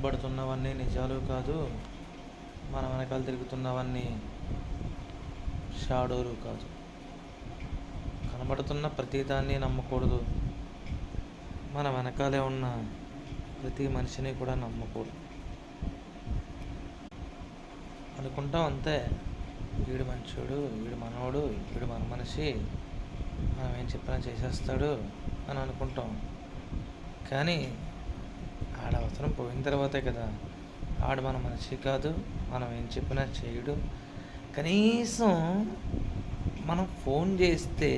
కనబడుతున్నవన్నీ నిజాలు కాదు, మన వెనకాల తిరుగుతున్నవన్నీ షాడోలు కాదు. కనబడుతున్న ప్రతిదాన్ని నమ్మకూడదు, మన వెనకాలే ఉన్న ప్రతి మనిషిని కూడా నమ్మకూడదు. అనుకుంటాం అంతే, వీడు మంచోడు, వీడు మనోడు, వీడు మన మనిషి, మనం ఏం చెప్పినా చేసేస్తాడు అని అనుకుంటాం. కానీ ఆడ అవసరం పోయిన తర్వాతే కదా, ఆడు మన మనిషి కాదు, మనం ఏం చెప్పినా చేయడు. కనీసం మనం ఫోన్ చేస్తే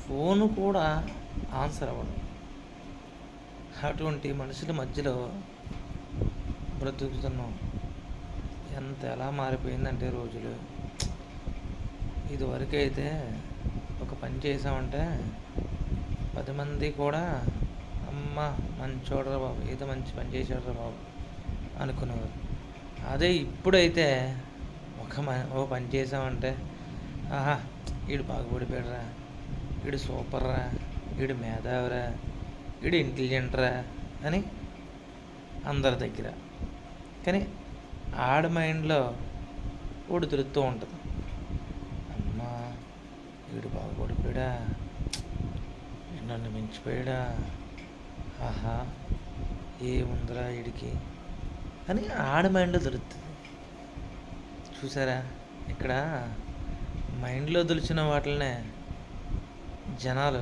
ఫోను కూడా ఆన్సర్ అవ్వడం. అటువంటి మనుషుల మధ్యలో బ్రతుకుతున్నాం. ఎలా మారిపోయిందంటే రోజులు, ఇదివరకు అయితే ఒక పని చేసామంటే 10 మంది కూడా అమ్మ మంచోడరా బాబు, ఏదో మంచి పని చేసాడురా బాబు అనుకునేవారు. అదే ఇప్పుడైతే ఓ పని చేసామంటే ఆహా వీడు బాగుపడిపోయాడురా, వీడు సూపర్రా, వీడు మేధావిరా, వీడు ఇంటెలిజెంట్రా అని అందరి దగ్గర. కానీ ఆడ మైండ్లో ఓడి తిరుగుతూ ఉంటుంది, అమ్మా వీడు బాగుపడిపోయాడా, వీడు నన్ను మించిపోయాడా, ఆహా ఏముందిరా వీడికి అని ఆడ మైండ్లో దొరుకుతుంది. చూసారా, ఇక్కడ మైండ్లో దొలిచిన వాటినే జనాలు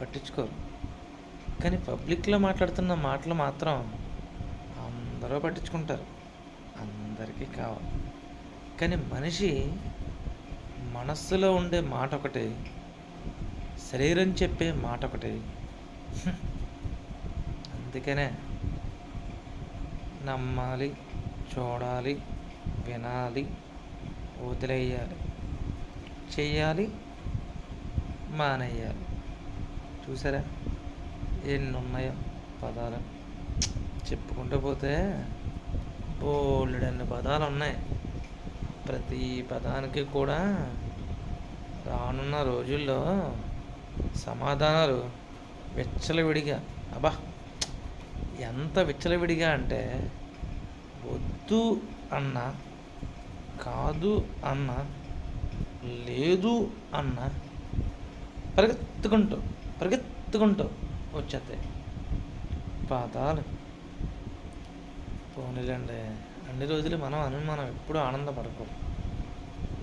పట్టించుకోరు, కానీ పబ్లిక్లో మాట్లాడుతున్న మాటలు మాత్రం అందరూ పట్టించుకుంటారు, అందరికీ కావాలి. కానీ మనిషి మనస్సులో ఉండే మాట ఒకటి, శరీరం చెప్పే మాట ఒకటి. అందుకనే నమ్మాలి, చూడాలి, వినాలి, వదిలేయాలి, చెయ్యాలి, మానేయాలి. చూసారా ఎన్ని ఉన్నాయో పదాలు, చెప్పుకుంటూ పోతే బోలెడన్ని పదాలు ఉన్నాయి. ప్రతి పదానికి కూడా రానున్న రోజుల్లో సమాధానాలు విచ్చలవిడిగా, అబ్బా ఎంత విచ్చలవిడిగా అంటే వద్దు అన్న, కాదు అన్న, లేదు అన్న పరిగెత్తుకుంటూ వచ్చేస్తాయి పదాలు. పోనీలండి, అన్ని రోజులు మనం ఎప్పుడూ ఆనందపడకూడదు.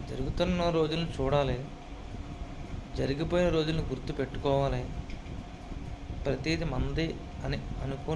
జరుగుతున్న రోజులను చూడాలి, జరిగిపోయిన రోజులను గుర్తు పెట్టుకోవాలి. ప్రతిదీ మంది అని అనుకుని